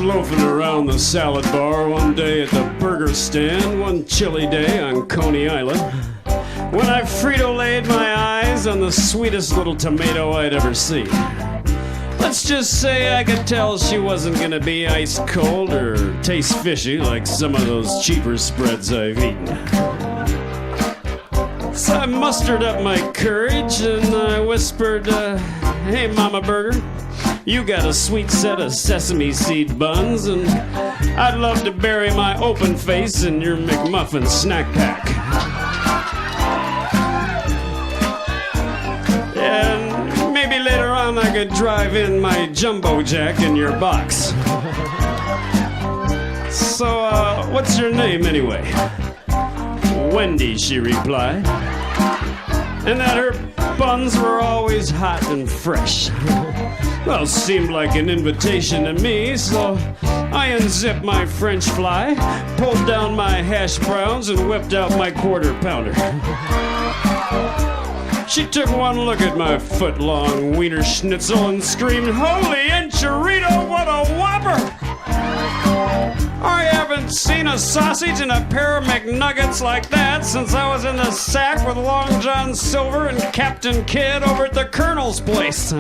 loafing around the salad bar one day at the burger stand, one chilly day on Coney Island, when I Frito-Layed my eyes on the sweetest little tomato I'd ever seen. Let's just say I could tell she wasn't gonna be ice cold or taste fishy like some of those cheaper spreads I've eaten. So I mustered up my courage and I whispered, hey Mama Burger, you got a sweet set of sesame seed buns, and I'd love to bury my open face in your McMuffin snack pack. And maybe later on I could drive in my Jumbo Jack in your box. So, what's your name anyway? Wendy, she replied. And that her buns were always hot and fresh. Well, seemed like an invitation to me, so I unzipped my French fry, pulled down my hash browns, and whipped out my quarter pounder. She took one look at my foot-long wiener schnitzel and screamed, "Holy enchilada, what a whopper! I haven't seen a sausage and a pair of McNuggets like that since I was in the sack with Long John Silver and Captain Kidd over at the Colonel's place.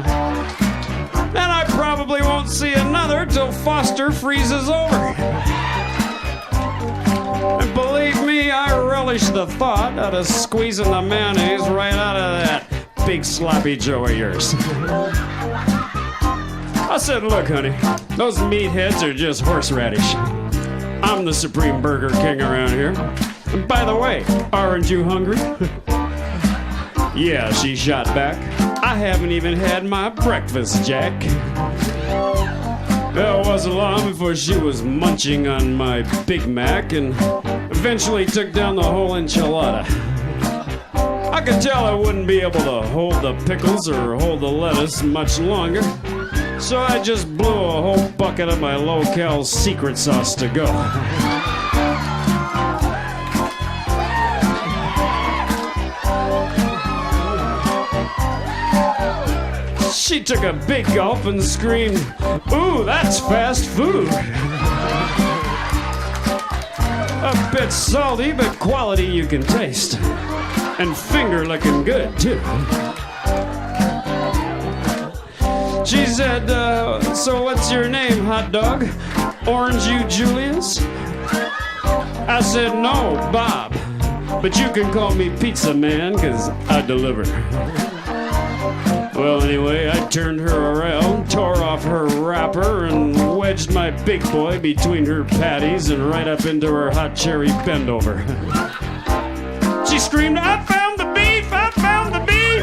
And I probably won't see another till Foster freezes over." And believe me, I relish the thought of squeezing the mayonnaise right out of that big sloppy Joe of yours. I said, "Look, honey, those meatheads are just horseradish. I'm the supreme burger king around here. And by the way, aren't you hungry?" "Yeah," she shot back. "I haven't even had my breakfast, Jack." Well, it wasn't long before she was munching on my Big Mac and eventually took down the whole enchilada. I could tell I wouldn't be able to hold the pickles or hold the lettuce much longer, so I just blew a whole bucket of my low-cal secret sauce to go. She took a big gulp and screamed, "Ooh, that's fast food." A bit salty, but quality you can taste. And finger looking good, too. She said, "So what's your name, hot dog? Orange you Julius?" I said, "No, Bob. But you can call me Pizza Man, 'cause I deliver." Well, anyway, I turned her around, tore off her wrapper, and wedged my big boy between her patties and right up into her hot cherry bend-over. She screamed, "I found the beef! I found the beef!"